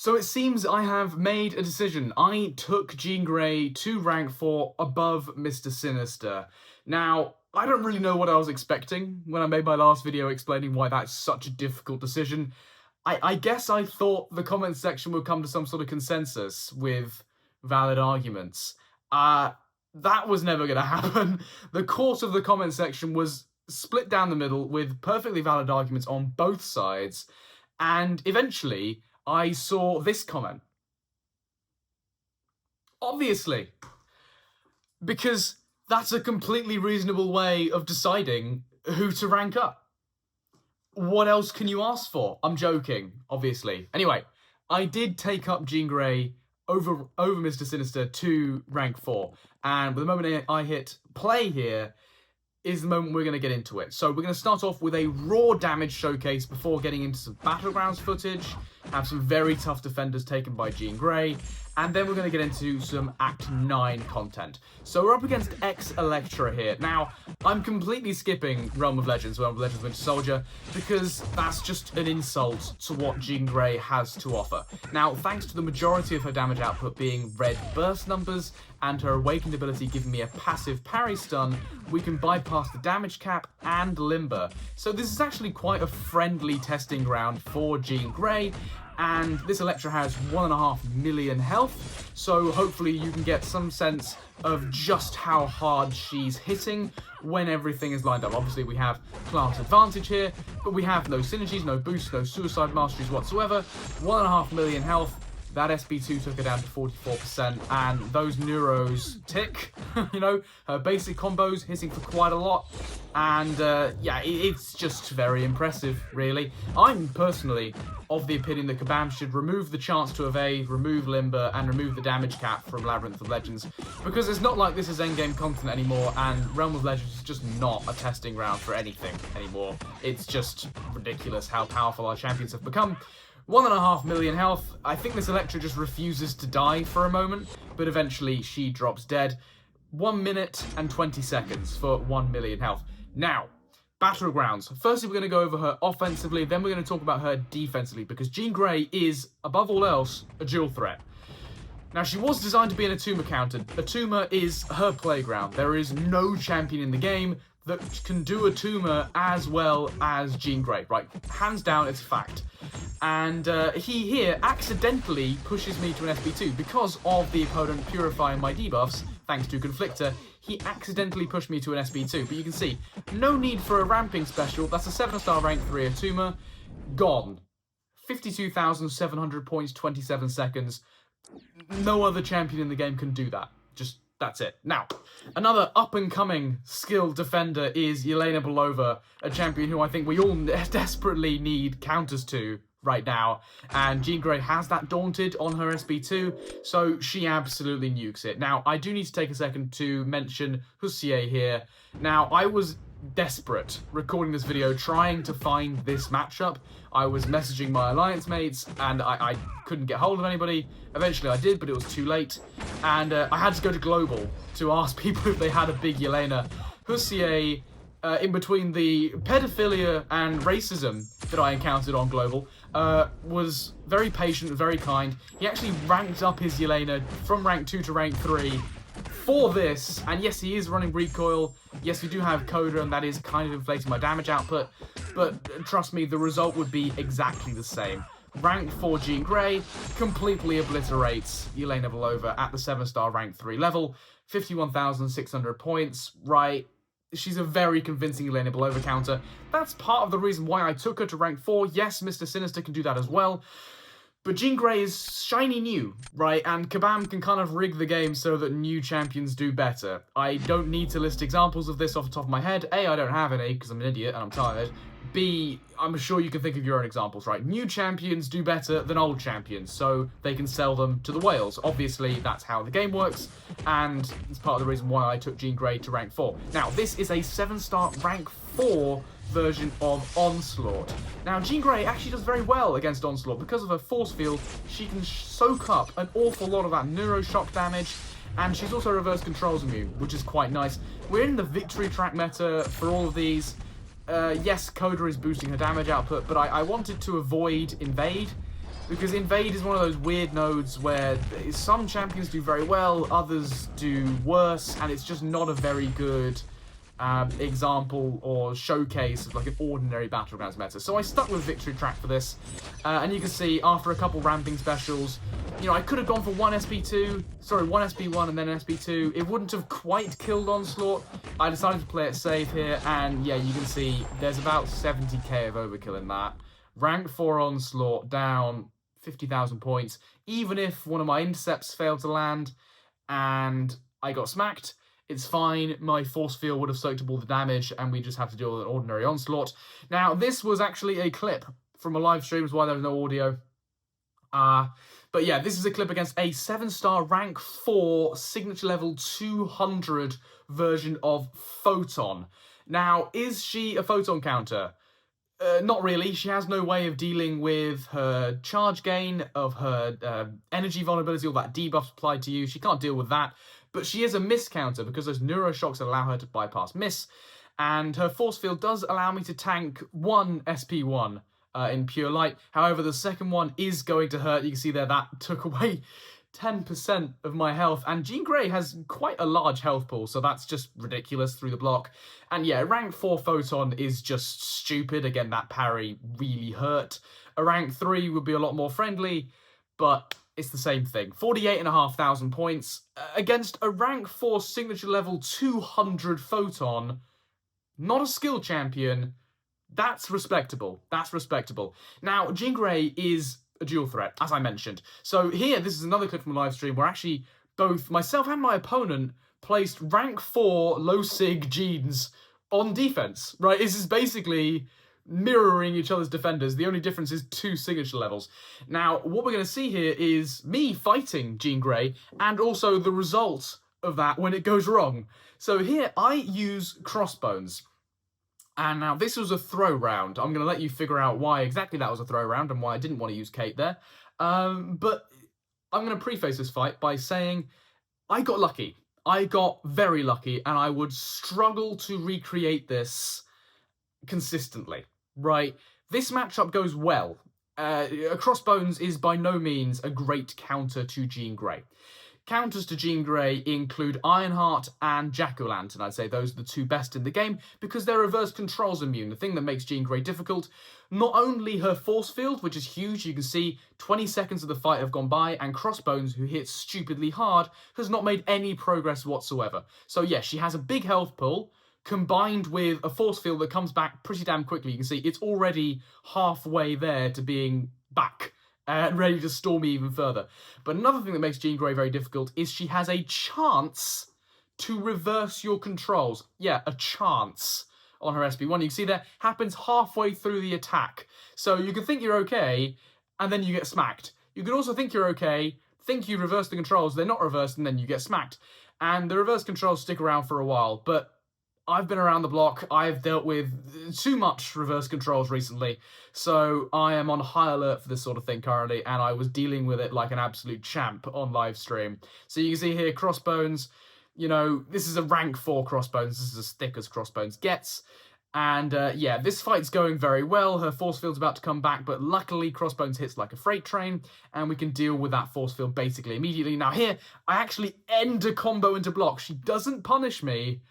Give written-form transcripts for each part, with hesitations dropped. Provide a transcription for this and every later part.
So it seems I have made a decision. I took Jean Grey to rank 4 above Mr. Sinister. Now, I don't really know what I was expecting when I made my last video explaining why that's such a difficult decision. I guess I thought the comments section would come to some sort of consensus with valid arguments. That was never going to happen. The course of the comment section was split down the middle with perfectly valid arguments on both sides, and eventually I saw this comment. Obviously, because that's a completely reasonable way of deciding who to rank up. What else can you ask for? I'm joking, obviously. Anyway, I did take up Jean Grey over Mr. Sinister to rank 4. And the moment I hit play here is the moment we're going to get into it. So we're going to start off with a raw damage showcase before getting into some Battlegrounds footage, have some very tough defenders taken by Jean Grey, and then we're going to get into some Act 9 content. So we're up against Ex-Electra here. Now, I'm completely skipping Realm of Legends Winter Soldier, because that's just an insult to what Jean Grey has to offer. Now, thanks to the majority of her damage output being red burst numbers, and her awakened ability giving me a passive parry stun, we can bypass the damage cap and limber. So this is actually quite a friendly testing ground for Jean Grey, and this Electra has 1.5 million health, so hopefully you can get some sense of just how hard she's hitting when everything is lined up. Obviously we have class advantage here, but we have no synergies, no boosts, no suicide masteries whatsoever. 1.5 million health. That SB2 took her down to 44%, and those neuros tick, you know, her basic combos hitting for quite a lot, and yeah, it's just very impressive, really. I'm personally of the opinion that Kabam should remove the chance to evade, remove limber, and remove the damage cap from Labyrinth of Legends, because it's not like this is endgame content anymore, and Realm of Legends is just not a testing ground for anything anymore. It's just ridiculous how powerful our champions have become. 1.5 million health. I think this Electra just refuses to die for a moment, but eventually she drops dead. 1 minute and 20 seconds for 1 million health. Now, Battlegrounds. Firstly, we're going to go over her offensively, then we're going to talk about her defensively, because Jean Grey is, above all else, a dual threat. Now, she was designed to be an Atuma counter. Atuma is her playground. There is no champion in the game that can do Atuma as well as Jean Grey, right? Hands down, it's a fact. And he here accidentally pushes me to an SB2 because of the opponent purifying my debuffs, thanks to Conflictor. He accidentally pushed me to an SB2, but you can see, no need for a ramping special. That's a 7-star rank 3 Atuma. Gone. 52,700 points, 27 seconds. No other champion in the game can do that. Just, that's it. Now, another up-and-coming skilled defender is Yelena Belova, a champion who I think we all desperately need counters to right now, and Jean Grey has that daunted on her SB2, so she absolutely nukes it. Now, I do need to take a second to mention Hussier here. Now, I was desperate recording this video trying to find this matchup. I was messaging my alliance mates, and I couldn't get hold of anybody. Eventually I did, but it was too late, and I had to go to Global to ask people if they had a big Yelena. Hussier, in between the pedophilia and racism that I encountered on Global, was very patient, very kind. He actually ranked up his Yelena from rank 2 to rank 3 for this, and yes, he is running recoil. Yes, we do have Coda, and that is kind of inflating my damage output, but trust me, the result would be exactly the same. Rank 4 Jean Grey completely obliterates Yelena Belova at the 7-star rank 3 level, 51,600 points, right? She's a very convincing Yelena Belova counter. That's part of the reason why I took her to rank 4. Yes, Mr. Sinister can do that as well. But Jean Grey is shiny new, right? And Kabam can kind of rig the game so that new champions do better. I don't need to list examples of this off the top of my head. A, I don't have any because I'm an idiot and I'm tired. B, I'm sure you can think of your own examples, right? New champions do better than old champions, so they can sell them to the whales. Obviously, that's how the game works, and it's part of the reason why I took Jean Grey to rank 4. Now, this is a 7-star rank 4 version of Onslaught. Now, Jean Grey actually does very well against Onslaught. Because of her force field, she can soak up an awful lot of that neuroshock damage, and she's also reverse controls immune, which is quite nice. We're in the victory track meta for all of these. Yes, Coda is boosting her damage output, but I wanted to avoid invade, because Invade is one of those weird nodes where some champions do very well, others do worse, and it's just not a very good example or showcase of like an ordinary Battlegrounds meta. So I stuck with Victory Track for this, and you can see after a couple ramping specials, you know, I could have gone for one SP1 and then an SP2. It wouldn't have quite killed Onslaught. I decided to play it safe here, and yeah, you can see there's about 70k of overkill in that. Rank 4 Onslaught down 50,000 points, even if one of my intercepts failed to land and I got smacked. It's fine, my force field would have soaked up all the damage, and we just have to deal with an ordinary Onslaught. Now, this was actually a clip from a live stream, is why there was no audio. But yeah, this is a clip against a 7-star rank 4 signature level 200 version of Photon. Now, is she a Photon counter? Not really. She has no way of dealing with her charge gain, of her energy vulnerability, all that debuff applied to you. She can't deal with that. But she is a miss counter because those neuroshocks allow her to bypass miss. And her force field does allow me to tank one SP1 in pure light. However, the second one is going to hurt. You can see there that took away 10% of my health. And Jean Grey has quite a large health pool, so that's just ridiculous through the block. And yeah, rank 4 Photon is just stupid. Again, that parry really hurt. A rank 3 would be a lot more friendly, but it's the same thing. 48,500 points against a rank 4 signature level 200 Photon. Not a skill champion. That's respectable. That's respectable. Now, Jean Grey is a dual threat, as I mentioned. So here, this is another clip from a live stream where actually both myself and my opponent placed rank 4 low sig Jeans on defense, right? This is basically mirroring each other's defenders. The only difference is 2 signature levels. Now, what we're going to see here is me fighting Jean Grey, and also the result of that when it goes wrong. So here, I use crossbones. And now this was a throw round. I'm going to let you figure out why exactly that was a throw round and why I didn't want to use Kate there. But I'm going to preface this fight by saying I got lucky. I got very lucky, and I would struggle to recreate this consistently, right? This matchup goes well. Crossbones is by no means a great counter to Jean Grey. Counters to Jean Grey include Ironheart and Jack-O-Lantern. I'd say those are the 2 best in the game because they're reverse controls immune. The thing that makes Jean Grey difficult, not only her force field, which is huge, you can see 20 seconds of the fight have gone by, and Crossbones, who hits stupidly hard, has not made any progress whatsoever. So yes, she has a big health pool, combined with a force field that comes back pretty damn quickly. You can see it's already halfway there to being back and ready to storm me even further. But another thing that makes Jean Grey very difficult is she has a chance to reverse your controls. Yeah, a chance on her SP1. You can see that happens halfway through the attack. So you can think you're okay, and then you get smacked. You can also think you're okay, think you reverse the controls, they're not reversed, and then you get smacked. And the reverse controls stick around for a while, but I've been around the block. I've dealt with too much reverse controls recently, so I am on high alert for this sort of thing currently, and I was dealing with it like an absolute champ on live stream. So you can see here, Crossbones, you know, this is a rank 4 Crossbones. This is as thick as Crossbones gets. And yeah, this fight's going very well. Her force field's about to come back, but luckily Crossbones hits like a freight train, and we can deal with that force field basically immediately. Now here, I actually end a combo into block. She doesn't punish me,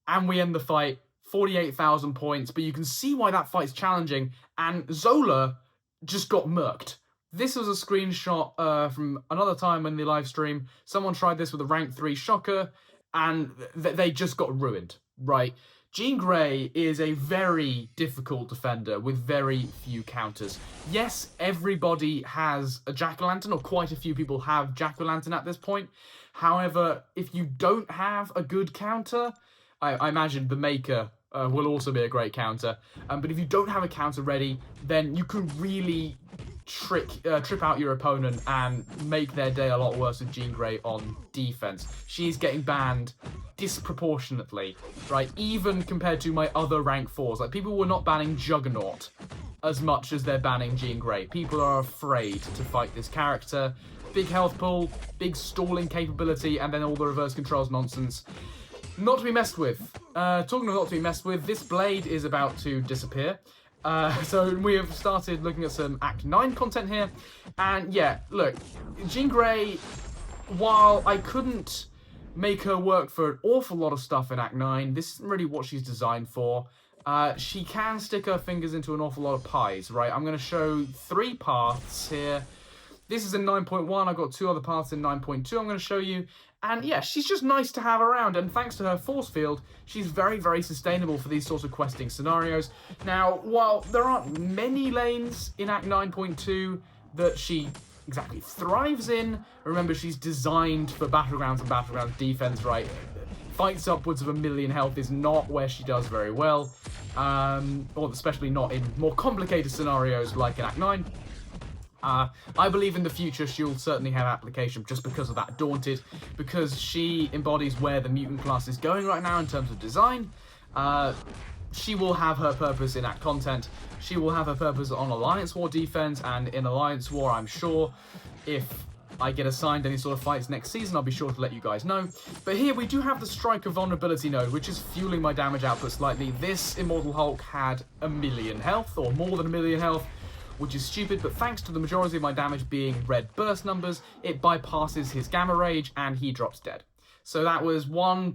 and we end the fight, 48,000 points. But you can see why that fight's challenging. And Zola just got murked. This was a screenshot from another time in the live stream. Someone tried this with a rank 3 Shocker, and they just got ruined, right? Jean Grey is a very difficult defender with very few counters. Yes, everybody has a Jack-O-Lantern, or quite a few people have Jack-O-Lantern at this point. However, if you don't have a good counter, I imagine the Maker will also be a great counter. But if you don't have a counter ready, then you can really trip out your opponent and make their day a lot worse with Jean Grey on defense. She's getting banned disproportionately, right? Even compared to my other rank 4s. Like, people were not banning Juggernaut as much as they're banning Jean Grey. People are afraid to fight this character. Big health pool, big stalling capability, and then all the reverse controls nonsense. Not to be messed with. Talking of not to be messed with, this blade is about to disappear. So we have started looking at some Act 9 content here. And yeah, look, Jean Grey, while I couldn't make her work for an awful lot of stuff in Act 9, this isn't really what she's designed for. She can stick her fingers into an awful lot of pies, right? I'm going to show 3 paths here. This is in 9.1. I've got 2 other paths in 9.2 I'm going to show you. And yeah, she's just nice to have around, and thanks to her force field, she's very, very sustainable for these sorts of questing scenarios. Now, while there aren't many lanes in Act 9.2 that she exactly thrives in, remember she's designed for Battlegrounds and Battlegrounds defense, right? Fights upwards of 1 million health is not where she does very well, or especially not in more complicated scenarios like in Act 9. I believe in the future she'll certainly have application just because of that Daunted, because she embodies where the mutant class is going right now in terms of design. She will have her purpose in Act content, she will have her purpose on Alliance War defense, and in Alliance War I'm sure if I get assigned any sort of fights next season, I'll be sure to let you guys know. But here we do have the Striker vulnerability node, which is fueling my damage output slightly. This Immortal Hulk had 1 million health, or more than 1 million health, which is stupid, but thanks to the majority of my damage being red burst numbers, it bypasses his Gamma Rage, and he drops dead. So that was 1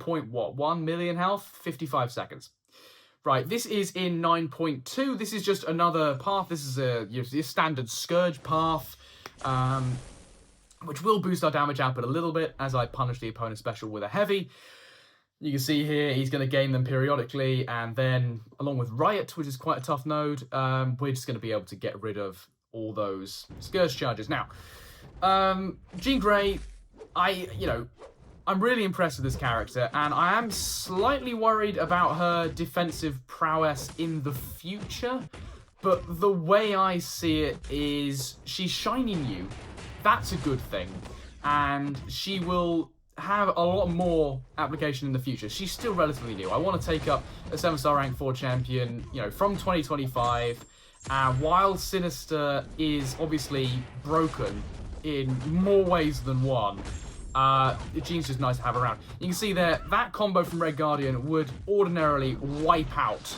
million health, 55 seconds. Right, this is in 9.2, this is just another path, this is your standard Scourge path, which will boost our damage output a little bit as I punish the opponent's special with a heavy. You can see here, he's going to gain them periodically, and then, along with Riot, which is quite a tough node, we're just going to be able to get rid of all those Scourge charges. Now, Jean Grey, I'm really impressed with this character, and I am slightly worried about her defensive prowess in the future, but the way I see it is she's shining you. That's a good thing, and she will have a lot more application in the future. She's still relatively new. I want to take up a 7-star rank 4 champion, from 2025. And while Sinister is obviously broken in more ways than one, Jean's just nice to have around. You can see there, that combo from Red Guardian would ordinarily wipe out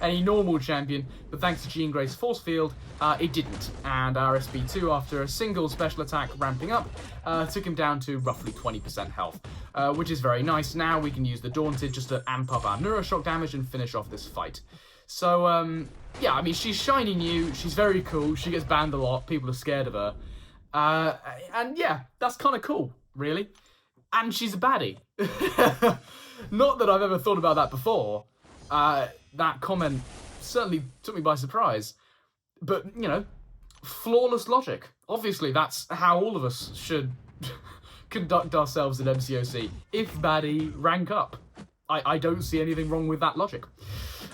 any normal champion, but thanks to Jean Grey's force field, it didn't. And our SB2, after a single special attack ramping up, took him down to roughly 20% health, which is very nice. Now we can use the Daunted just to amp up our Neuroshock damage and finish off this fight. So, yeah, I mean, she's shiny new, she's very cool, she gets banned a lot, people are scared of her. And yeah, that's kind of cool, really. And she's a baddie. Not that I've ever thought about that before. That comment certainly took me by surprise. But, flawless logic. Obviously, that's how all of us should conduct ourselves in MCOC. If baddie, rank up. I don't see anything wrong with that logic.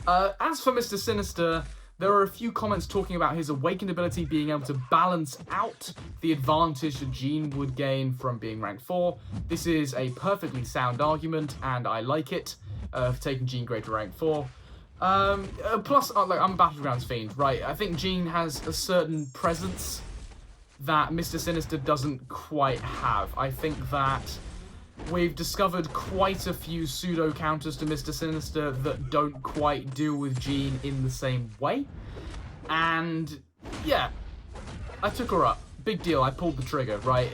As for Mr. Sinister, there are a few comments talking about his awakened ability being able to balance out the advantage that Jean would gain from being rank 4. This is a perfectly sound argument, and I like it, for taking Jean Grey to rank 4. Plus, I'm a Battlegrounds fiend, right? I think Jean has a certain presence that Mr. Sinister doesn't quite have. I think that we've discovered quite a few pseudo counters to Mr. Sinister that don't quite deal with Jean in the same way. And yeah, I took her up. Big deal, I pulled the trigger, right?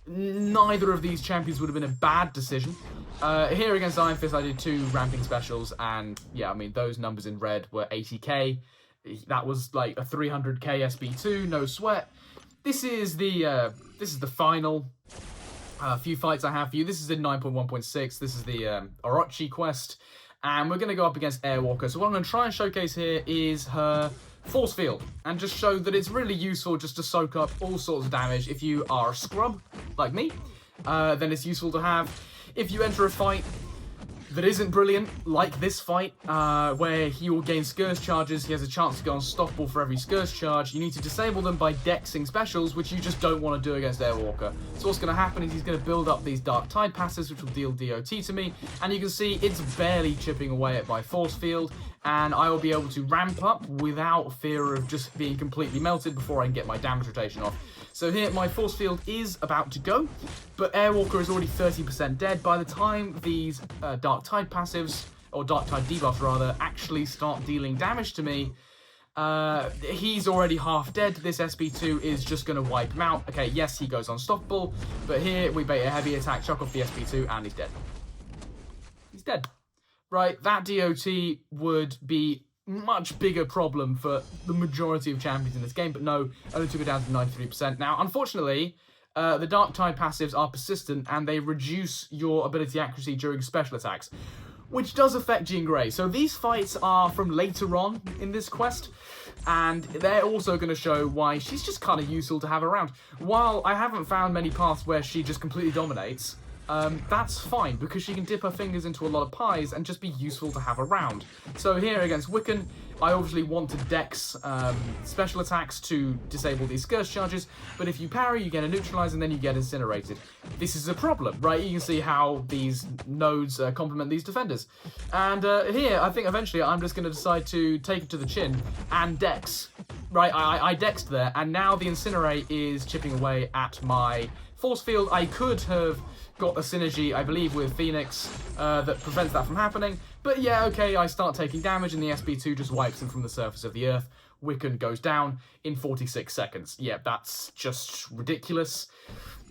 Neither of these champions would have been a bad decision. Here against Iron Fist, I did 2 ramping specials, and yeah, I mean, those numbers in red were 80k. That was like a 300k SB2, no sweat. This is the final few fights I have for you. This is in 9.1.6. This is the Orochi quest, and we're going to go up against Airwalker. So what I'm going to try and showcase here is her force field, and just show that it's really useful just to soak up all sorts of damage. If you are a scrub, like me, then it's useful to have. If you enter a fight that isn't brilliant, like this fight, where he will gain Scourge charges, he has a chance to go unstoppable for every Scourge charge, you need to disable them by dexing specials, which you just don't want to do against Airwalker. So what's going to happen is he's going to build up these Dark Tide passes, which will deal DOT to me, and you can see it's barely chipping away at my force field, and I will be able to ramp up without fear of just being completely melted before I can get my damage rotation off. So here, my force field is about to go, but Airwalker is already 30% dead. By the time these Dark Tide passives, or Dark-Tide debuffs rather, actually start dealing damage to me, he's already half dead. This SP2 is just going to wipe him out. Okay, yes, he goes unstoppable, but here we bait a heavy attack, chuck off the SP2, and he's dead. He's dead. Right, that DOT would be much bigger problem for the majority of champions in this game, but no, only took it down to 93%. Now, unfortunately, the Dark-Tide passives are persistent, and they reduce your ability accuracy during special attacks, which does affect Jean Grey. So these fights are from later on in this quest, and they're also going to show why she's just kind of useful to have around. While I haven't found many paths where she just completely dominates, that's fine, because she can dip her fingers into a lot of pies and just be useful to have around. So here against Wiccan, I obviously want to dex special attacks to disable these Scourge charges, but if you parry, you get a neutralize, and then you get incinerated. This is a problem, right? You can see how these nodes complement these defenders. And here, I think eventually I'm just going to decide to take it to the chin and dex. Right, I dexed there, and now the Incinerate is chipping away at my force field. I could have got a synergy, I believe, with Phoenix that prevents that from happening. But yeah, okay, I start taking damage, and the SP2 just wipes him from the surface of the earth. Wiccan goes down in 46 seconds. Yeah, that's just ridiculous.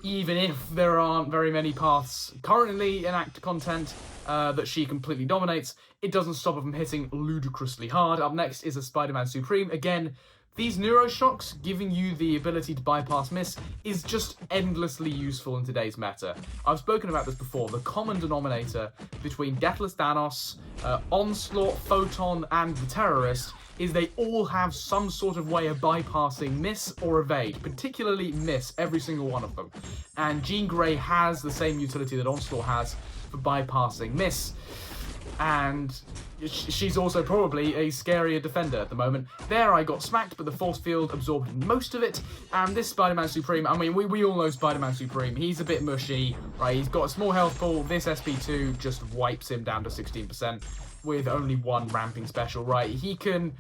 Even if there aren't very many paths currently in Act content that she completely dominates, it doesn't stop her from hitting ludicrously hard. Up next is a Spider-Man Supreme. Again, these Neuroshocks giving you the ability to bypass miss is just endlessly useful in today's meta. I've spoken about this before. The common denominator between Deathless Thanos, Onslaught, Photon, and the Terrorist is they all have some sort of way of bypassing miss or evade, particularly miss, every single one of them. And Jean Grey has the same utility that Onslaught has for bypassing miss. And she's also probably a scarier defender at the moment. There I got smacked, but the force field absorbed most of it. And this Spider-Man Supreme, I mean, we all know Spider-Man Supreme. He's a bit mushy, right? He's got a small health pool. This SP2 just wipes him down to 16% with only one ramping special, right? He can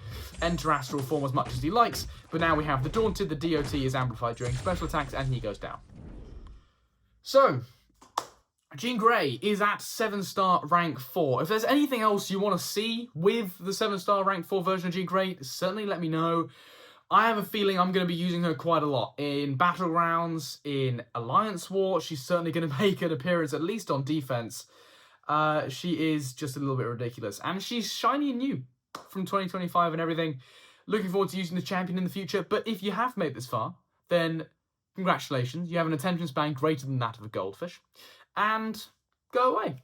enter Astral Form as much as he likes, but now we have the Daunted. The DOT is amplified during special attacks, and he goes down. So Jean Grey is at 7-star rank 4. If there's anything else you want to see with the 7-star rank 4 version of Jean Grey, certainly let me know. I have a feeling I'm going to be using her quite a lot. In Battlegrounds, in Alliance War, she's certainly going to make an appearance, at least on defense. She is just a little bit ridiculous. And she's shiny and new from 2025 and everything. Looking forward to using the champion in the future. But if you have made this far, then congratulations. You have an attention span greater than that of a goldfish. And go away.